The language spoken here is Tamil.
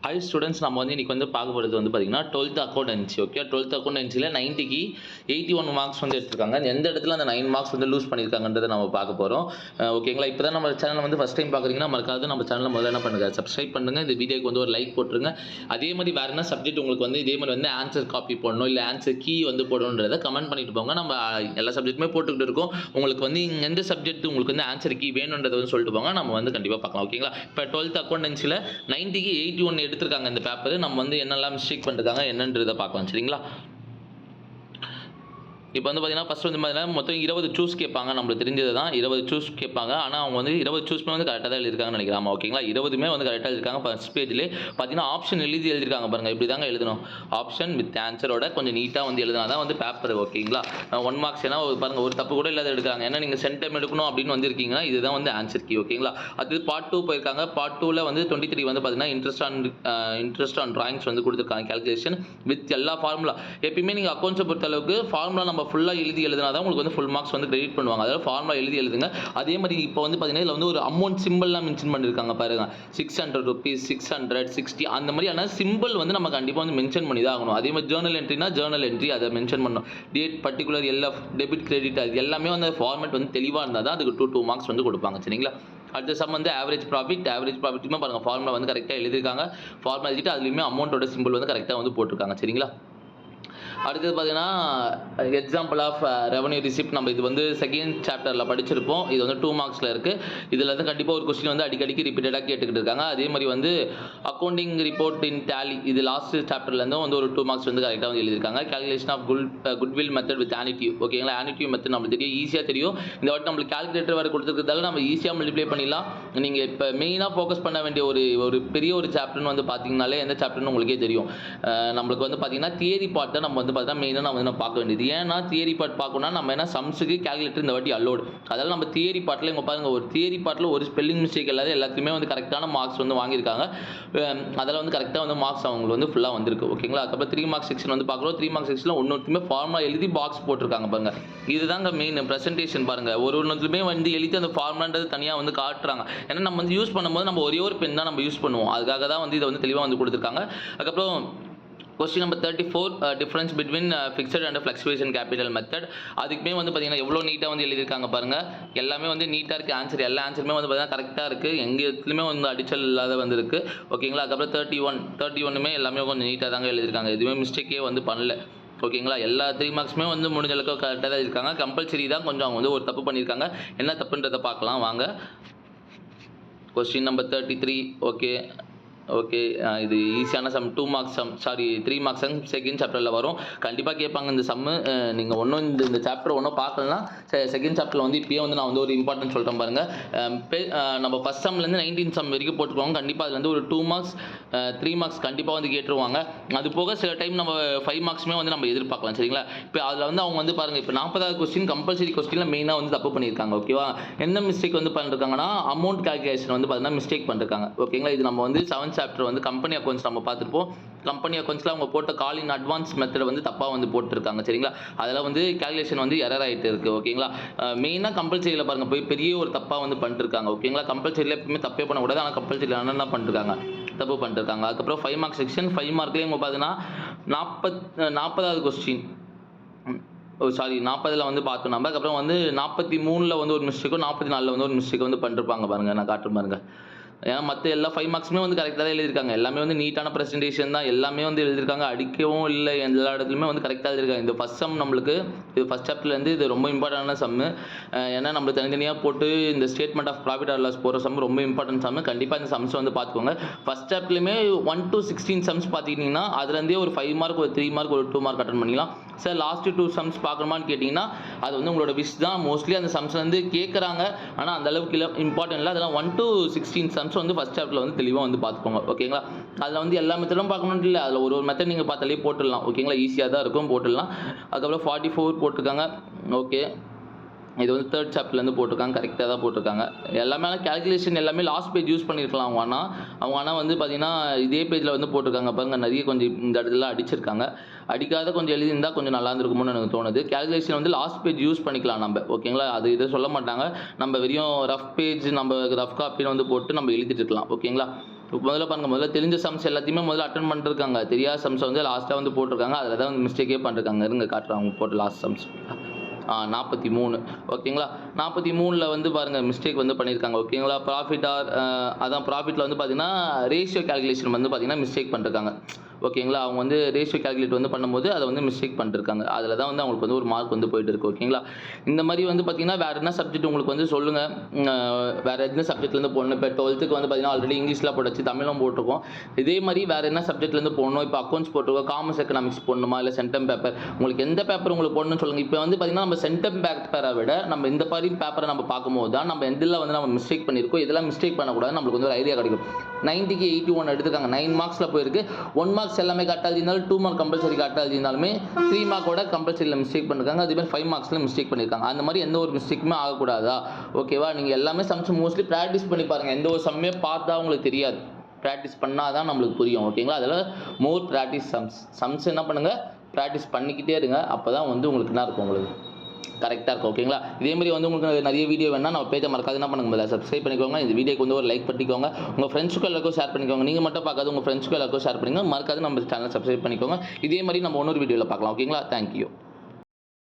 ஹை ஸ்டூடெண்ட்ஸ் நம்ம வந்து இன்னைக்கு வந்து பார்க்க போகிறது வந்து பார்த்தீங்கன்னா 12th அக்கௌண்டன்சி. ஓகே, 12th அக்கௌண்டன்சியில் 90க்கு 81 மார்க்ஸ் வந்து எடுத்திருக்காங்க. எந்த இடத்துல அந்த 9 மார்க்ஸ் வந்து லூஸ் பண்ணியிருக்காங்கன்றதை நம்ம பார்க்க போகிறோம். ஓகேங்களா? இப்போ தான் நம்ம சேனலை வந்து ஃபஸ்ட் டைம் பார்க்குறீங்கன்னா மறக்காது நம்ம சேனலை முதல்ல என்ன பண்ணுங்க, சப்ஸ்கிரைப் பண்ணுங்கள். இந்த வீடியோக்கு வந்து ஒரு லைக் போட்டுருங்க. அதே மாதிரி வேறு என்ன சப்ஜெக்ட் உங்களுக்கு வந்து இதே மாதிரி வந்து ஆன்சர் காப்பி போடணும், இல்லை ஆன்சர் கீ வந்து போடணுன்றதை கமெண்ட் பண்ணிட்டு போங்க. நம்ம எல்லா சப்ஜெக்ட்டுமே போட்டுக்கிட்டு இருக்கோம். உங்களுக்கு வந்து எந்த சப்ஜெக்ட் உங்களுக்கு வந்து ஆன்சர் கீ வேணுன்றதை வந்து சொல்லிட்டு போங்க. நம்ம வந்து கண்டிப்பாக பார்க்கலாம். ஓகேங்களா? இப்போ 12th அக்கௌண்டன்சியில் 90க்கு 81 எடுத்திருக்காங்க இந்த பேப்பர். நம்ம வந்து என்னெல்லாம் மிஸ்டேக் பண்ணிருக்காங்க என்னன்றதை பார்க்கலாம். சரிங்களா? இப்போ வந்து பார்த்தீங்கன்னா ஃபஸ்ட் வந்து பார்த்தீங்கன்னா மொத்தம் 20 சூஸ் கேட்பாங்க. நம்மளுக்கு தெரிஞ்சது தான் 20 சூஸ் கேட்பாங்க. ஆனால் அவங்க வந்து 20 சூஸ்மே வந்து கரெக்டாக தான் எழுதிருக்காங்கன்னு நினைக்கிறேன். ஓகேங்களா? 20மே வந்து கரெக்டாக எழுதிருக்காங்க. ஃபஸ்ட் பேஜ்லேயே பார்த்தீங்கன்னா ஆப்ஷன் எழுதிருக்காங்க பாருங்கள். இப்படி தாங்க எழுதணும். ஆப்ஷன் வித் ஆன்சரோட கொஞ்சம் நீட்டாக வந்து எழுதினா தான் வந்து பேப்பர். ஓகேங்களா? 1 மார்க்ஸ் ஏன்னா பாருங்கள் ஒரு தப்பு கூட இல்லாத எடுக்கிறாங்க. ஏன்னா நீங்கள் சென்டம் எடுக்கணும் அப்படின்னு வந்திருக்கீங்கன்னா இதுதான் வந்து ஆன்சர் கீ. ஓகேங்களா? அது பார்ட் 2 போயிருக்காங்க. பார்ட் 2ல் வந்து 23 வந்து பார்த்தீங்கன்னா இன்ட்ரெஸ்ட் ஆன் டிராயிங்ஸ் வந்து கொடுத்துருக்காங்க. கேல்குலேஷன் வித் எல்லா ஃபார்முலா. எப்பயுமே நீங்கள் அக்கௌண்ட்ஸை பொறுத்தளவுக்கு ஃபார்முலா நம்ம ஃபுல்லாக எழுதினா தான் உங்களுக்கு வந்து ஃபுல் மார்க்ஸ் வந்து கிரெடிட் பண்ணுவாங்க. அதாவது ஃபார்முலா எழுதுங்க. அதே மாதிரி இப்போ வந்து பார்த்தீங்கன்னா இதில் வந்து ஒரு அமௌண்ட் சிம்பிள்லாம் மென்ஷன் பண்ணியிருக்காங்க பாருங்க. 600 rupees, 600, 60 அந்த மாதிரியான சிம்பிள் வந்து நம்ம கண்டிப்பாக வந்து மென்ஷன் பண்ணி தான் ஆகணும். அதே மாதிரி ஜேர்னல் என்ட்ரினா ஜேர்னல் என்ட்ரி அதை மென்ஷன் பண்ணணும். Date, particular, LF, debit, credit அது எல்லாமே வந்து ஃபார்மேட் வந்து தெளிவாக இருந்தால் தான் அதுக்கு 2 மார்க்ஸ் வந்து கொடுப்பாங்க. சரிங்களா? அடுத்த சம் வந்து ஆவரேஜ் ப்ராஃபிட்டுமே பாருங்கள் ஃபார்முலா வந்து கரெக்டாக எழுதிருக்காங்க. ஃபார்முலா எழுதிட்டு அதுலேயுமே அமௌண்ட்டோட சிம்பிள் வந்து கரெக்டாக வந்து போட்டிருக்காங்க. சரிங்களா? அடுத்தது பார்த்தீங்கன்னா எக்ஸாம்பிள் ஆஃப் ரெவன்யூ ரிசிப்ட். நம்ம இது வந்து செகண்ட் சாப்டரில் படிச்சிருப்போம். இது வந்து 2 மார்க்ஸில் இருக்குது. இதில் வந்து கண்டிப்பாக ஒரு கொஸ்டின் வந்து அடிக்கடிக்கு ரிப்பீட்டடாக கேட்டுக்கிட்டு இருக்காங்க. அதே மாதிரி வந்து அக்கௌண்டிங் ரிப்போர்ட் இன் டேலி இது லாஸ்ட் சாப்டர்லேருந்தும் வந்து ஒரு 2 மார்க்ஸ் வந்து கரெக்டாக வந்து எழுதியிருக்காங்க. Calculation of goodwill method with annuity. ஓகேங்களா? ஆனிட்டிவ் மெத்தட் நம்மளுக்கு தெரியும், ஈஸியாக தெரியும். இந்த வாட்டி நம்மளுக்கு கால்குலேட்டர் வேறு கொடுத்துருக்கிறதால நம்ம ஈஸியாக மல்டிப்ளை பண்ணிடலாம். நீங்கள் இப்போ மெயினாக ஃபோக்கஸ் பண்ண வேண்டிய ஒரு பெரிய ஒரு சாப்டர்னு வந்து பார்த்தீங்கனாலே எந்த சாப்டர்னு உங்களுக்கே தெரியும். நம்மளுக்கு வந்து பார்த்தீங்கன்னா தியரி பார்ட்டை நம்ம வந்து பார்த்தா மெயினாக நம்ம வந்து பார்க்க வேண்டியது. ஏன்னா தியரி பார்ட் பார்க்கணும்னா நம்ம என்ன சம்ஸுக்கு கேல்குலேட்டர் இந்த வாட்டி அலோடு. அதனால் நம்ம தியரி பார்ட்டில் இங்கே பாருங்கள், ஒரு தியரி பார்ட்டில் ஒரு ஸ்பெல்லிங் மிஸ்டேக் இல்லாத எல்லாத்துக்குமே வந்து கரெக்டான மார்க்ஸ் வந்து வாங்கியிருக்காங்க. அதில் வந்து கரெக்டாக வந்து மார்க்ஸ் அவங்களுக்கு வந்து ஃபுல்லாக வந்திருக்கு. ஓகேங்களா? அதுக்கப்புறம் 3 மார்க்ஸ் செக்ஷன் வந்து பார்க்குறோம். 3 மார்க்ஸ் செக்ஷனில் ஒன்றுத்துமே ஃபார்முலா எழுதி பாக்ஸ் போட்டிருக்காங்க பாருங்கள். இதுதாங்க மெயின் ப்ரெசன்டேஷன் பாருங்கள். ஒன்றுத்துமே வந்து எழுதி அந்த ஃபார்முலான்றது தனியாக வந்து காட்டுறாங்க. ஏன்னா நம்ம வந்து யூஸ் பண்ணும்போது நம்ம ஒரே ஒரு பென் தான் நம்ம யூஸ் பண்ணுவோம். அதுக்காக தான் வந்து இதை வந்து தெளிவாக வந்து கொடுத்துருக்காங்க. அதுக்கப்புறம் question number 34 difference between fixed and fluctuation capital method. அதுக்குமே வந்து பார்த்தீங்கன்னா எவ்வளோ நீட்டாக வந்து எழுதியிருக்காங்க பாருங்கள். எல்லாமே வந்து நீட்டாக இருக்குது. ஆன்சர் எல்லா ஆன்சருமே வந்து பார்த்தீங்கன்னா கரெக்டாக இருக்குது. எங்கள் இடத்துலையுமே வந்து அடிச்சல் இல்லாத வந்து இருக்குது. ஓகேங்களா? அதுக்கப்புறம் 31மே எல்லாமே கொஞ்சம் நீட்டாக தாங்க எழுதியிருக்காங்க. எதுவுமே மிஸ்டேக்கே வந்து பண்ணல. ஓகேங்களா? எல்லா 3 மார்க்ஸுமே வந்து முடிஞ்ச அளவுக்கு கரெக்டாக தான் இருக்காங்க. கம்பல்சரி தான் கொஞ்சம் அவங்க வந்து ஒரு தப்பு பண்ணியிருக்காங்க. என்ன தப்புன்றதை பார்க்கலாம் வாங்க. Question number 33. ஓகே இது ஈஸியான sum. 2 marks sum, sorry 3 marks sum second சாப்டரில் வரும். கண்டிப்பாக கேட்பாங்க இந்த சம்மு. நீங்கள் ஒன்றும் இந்த சாப்டர் ஒன்றும் பார்க்கலன்னா செகண்ட் சாப்டரில் வந்து இப்போயே வந்து நான் வந்து ஒரு இம்பார்ட்டன்ட் சொல்கிறேன் பாருங்கள். நம்ம ஃபஸ்ட் சம்லேருந்து 19 சம் வரைக்கும் போட்டுருவாங்க. கண்டிப்பாக அதில் வந்து ஒரு 2 மார்க்ஸ் 3 மார்க்ஸ் கண்டிப்பாக வந்து கேட்டுருவாங்க. அது போக சில டைம் நம்ம 5 மார்க்ஸுமே வந்து நம்ம எதிர்பார்க்கலாம். சரிங்களா? இப்போ அதில் வந்து அவங்க வந்து பாருங்கள், இப்போ 40வது கொஸ்டின் கம்பல்சரி கொஸ்டினில் மெயினாக வந்து தப்பு பண்ணியிருக்காங்க. ஓகேவா? என்ன மிஸ்டேக் வந்து பண்ணிருக்காங்கன்னா அமௌண்ட் கால்குலேஷன் வந்து பார்த்தீங்கன்னா மிஸ்டேக் பண்ணிருக்காங்க. ஓகேங்களா? இது நம்ம வந்து 7th சாப்டர் வந்து கம்பெனி அக்கௌண்ட்ஸ் நம்ம பார்த்துருப்போம். கம்பெனி அக்கௌண்ட்ஸில் அவங்க போட்ட கால் இன் அட்வான்ஸ் மெத்தட் வந்து தப்பாக வந்து போட்டுருக்காங்க. சரிங்களா? அதில் வந்து கேல்குலேஷன் வந்து எரர் ஆகிட்டு இருக்குது. ஓகேங்களா? மெயினாக கம்பல்சரியில் பாருங்கள் போய் பெரிய ஒரு தப்பாக வந்து பண்ணிருக்காங்க. ஓகேங்களா? கம்பல்சரியில் எப்பவுமே தப்பே பண்ணக்கூடாது. ஆனால் கம்பல்சரியில் என்ன பண்ணிருக்காங்க, தப்பு பண்ணிருக்காங்க. அதுக்கப்புறம் 5 மார்க் செக்ஷன் 5 மார்க்லேயே இவங்க பார்த்தீங்கன்னா 40வது கொஸ்டின், சாரி 40ல் வந்து பார்த்தோம் நம்ம. அதுக்கப்புறம் வந்து 43ல் வந்து ஒரு மிஸ்டேக்கும் 44ல் வந்து ஒரு மிஸ்டேக் வந்து பண்ணிருப்பாங்க பாருங்கள். நான் காட்டுறேன் பாருங்கள். ஏன்னா மற்ற எல்லா 5 மார்க்ஸுமே வந்து கரெக்டாக தான் எழுதியிருக்காங்க. எல்லாமே வந்து நீட்டான ப்ரெசன்டேஷன் தான். எல்லாமே வந்து எழுதியிருக்காங்க. அடிக்கவும் இல்லை. எல்லா இடத்துலையுமே வந்து கரெக்டாக எழுதியிருக்காங்க. இந்த ஃபஸ்ட் சம் நம்மளுக்கு இது ஃபஸ்ட் சாப்டர்லேருந்து இது ரொம்ப இம்பார்ட்டண்டான சம்மு. ஏன்னா நம்மளுக்கு தனித்தனியாக போட்டு இந்த statement of profit or loss போகிற சம் ரொம்ப இம்பார்ட்டன்ட் சம்மு. கண்டிப்பாக இந்த சம்ஸ் வந்து பார்த்துக்கோங்க. ஃபஸ்ட் சாப்டர்லையுமே 1 to 16 சம்ஸ் பார்த்துக்கிட்டிங்கன்னா அதுலேருந்தே ஒரு 5 மார்க், ஒரு 3 மார்க், ஒரு 2 மார்க் அட்டன் பண்ணிக்கலாம். சார் லாஸ்ட் 2 சம்ஸ் பார்க்கணுமான்னு கேட்டிங்கன்னா அது வந்து உங்களோட விஷ் தான். மோஸ்ட்லி அந்த சம்ஸ்லேருந்து கேட்குறாங்க. ஆனால் அந்த அளவுக்கு இல்லை, இம்பார்ட்டன்ட் இல்லை. அதெல்லாம் 1 to 16 சம்ஸ் வந்து ஃபஸ்ட் சாப்டரில் வந்து தெளிவாக வந்து பார்த்துக்கோங்க. ஓகேங்களா? அதில் வந்து எல்லா மெத்தடும் பார்க்கணும்னு இல்லை. அதில் ஒரு மெத்தட் நீங்கள் பார்த்தாலே போட்டுடலாம். ஓகேங்களா? ஈஸியாக தான் இருக்கும், போட்டுடலாம். அதுக்கப்புறம் 44 போட்டிருக்காங்க. ஓகே, இது வந்து 3rd சாப்டர்லேருந்து போட்டிருக்காங்க. கரெக்டாக தான் போட்டிருக்காங்க. எல்லாமே கேல்குலேஷன் எல்லாமே லாஸ்ட் பேஜ் யூஸ் பண்ணியிருக்கலாம் அவங்க ஆனால் வந்து பார்த்தீங்கன்னா இதே பேஜில் வந்து போட்டிருக்காங்க பாருங்கள். நிறைய கொஞ்சம் இந்த இடத்துல அடிச்சிருக்காங்க. அடிக்காத கொஞ்சம் எழுதியிருந்தால் கொஞ்சம் நல்லா இருந்திருக்குமோன்னு எனக்கு தோணுது. கேல்குலேஷன் வந்து லாஸ்ட் பேஜ் யூஸ் பண்ணிக்கலாம் நம்ம. ஓகேங்களா? அது இதை சொல்ல மாட்டாங்க. நம்ம வெறும் ரஃப் பேஜ், நம்ம ரஃப் காப்பின்னு வந்து போட்டு நம்ம எழுதிட்டு இருக்கலாம். ஓகேங்களா? முதல்ல பாருங்க, முதல்ல தெரிஞ்ச சம்ஸ் எல்லாத்தையுமே முதல்ல அட்டெண்ட் பண்ணிருக்காங்க. தெரியாத சம்ஸை வந்து லாஸ்ட்டாக வந்து போட்டிருக்காங்க. அதில் தான் வந்து மிஸ்டேக்கே பண்ணிருக்காங்க. இருங்க காட்டுறேன் அவங்க போட்ட லாஸ்ட் சம்ஸ். 43 ஓகேங்களா. 43ல் வந்து பாருங்கள் மிஸ்டேக் வந்து பண்ணியிருக்காங்க. ஓகேங்களா. ப்ராஃபிட் ஆர் அதான் ப்ராஃபிட்டில் வந்து பார்த்தீங்கன்னா ரேஷியோ கால்குலேஷன் வந்து பார்த்தீங்கன்னா மிஸ்டேக் பண்ணிருக்காங்க. ஓகேங்களா. அவங்க வந்து ரேஷியோ கால்குலேட் வந்து பண்ணும்போது அதை வந்து மிஸ்டேக் பண்ணிருக்காங்க. அதில் தான் வந்து அவங்களுக்கு வந்து ஒரு மார்க் வந்து போயிட்டு இருக்கு. ஓகேங்களா. இந்த மாதிரி வந்து பார்த்தீங்கன்னா வேறு என்ன சப்ஜெக்ட் உங்களுக்கு வந்து சொல்லுங்கள். வேறு எந்த சப்ஜெக்ட்லேருந்து போடணும். இப்போ 12th வந்து பார்த்தீங்கன்னா ஆல்ரெடி இங்கிலீஷில் போட்டாச்சு, தமிழும் போட்டிருக்கோம். இதே மாதிரி வேறு என்ன சப்ஜெக்ட்லேருந்து போடணும். இப்போ அக்கௌண்ட்ஸ் போட்டிருக்கோம், காமர்ஸ் எக்கனாமிக்ஸ் போடணுமா, இல்லை சென்டம் பேப்பர், உங்களுக்கு எந்த பேப்பர் உங்களுக்கு போடணும்னு சொல்லுங்கள். இப்போ வந்து பார்த்தீங்கன்னா நம்ம சென்டம் பேப்பரை விட நம்ம இந்த மாதிரி பேப்பரை நம்ம பார்க்கும்போது தான் நம்ம எதில் வந்து நம்ம மிஸ்டேக் பண்ணியிருக்கோம், இதெல்லாம் மிஸ்டேக் பண்ணக்கூடாது, நம்மளுக்கு வந்து ஒரு ஐடியா கிடைக்கும். 90க்கு 81 எடுத்துக்காங்க. 9 மார்க்ஸில் போயிருக்கு. 1 மார்க்ஸ் எல்லாமே கரெக்டாக எழுதினாலும் 2 மார்க் கம்பல்சரி கரெக்டாக எழுதினாலுமே 3 மார்க்கோட கம்பல்சரியில் மிஸ்டேக் பண்ணிருக்காங்க. அதே மாதிரி 5 மார்க்ஸில் மிஸ்டேக் பண்ணியிருக்காங்க. அந்த மாதிரி எந்த ஒரு மிஸ்டேக்குமே ஆகக்கூடாதா? ஓகேவா. நீங்கள் எல்லாமே சம்ஸ் மோஸ்ட்லி ப்ராக்டிஸ் பண்ணி பாருங்கள். எந்த ஒரு சம்மே பார்த்தா உங்களுக்கு தெரியாது, ப்ராக்டிஸ் பண்ணால் தான் நம்மளுக்கு புரியும். ஓகேங்களா. அதில் மோர் ப்ராக்டிஸ் சம்ஸ் என்ன பண்ணுங்கள், ப்ராக்டிஸ் பண்ணிக்கிட்டே இருங்க. அப்போ தான் வந்து உங்களுக்கு என்ன இருக்கும், உங்களுக்கு கரெக்டாக இருக்கும். ஓகேங்களா. இதே மாதிரி வந்து உங்களுக்கு நிறைய வீடியோ வேணால் நம்ம பேஜை மறக்காது என்ன பண்ணுங்க, சப்ஸ்கிரைப் பண்ணிக்கோங்க. இந்த வீடியோக்கு வந்து ஒரு லைக் பண்ணிக்கோங்க. உங்கள் ஃப்ரெண்ட்ஸுக்கு எல்லாருக்கும் ஷேர் பண்ணிக்கோங்க. நீங்கள் மட்டும் பார்க்காது உங்கள் ஃப்ரெண்ட்ஸுக்கு எல்லாருக்கும் ஷேர் பண்ணிக்கோங்க. மறக்காது நம்ம சேனல் சப்ஸ்கிரைப் பண்ணிக்கோங்க. இதே மாதிரி நம்ம இன்னொரு வீடியோவில் பார்க்கலாம். ஓகேங்களா. தேங்க்யூ.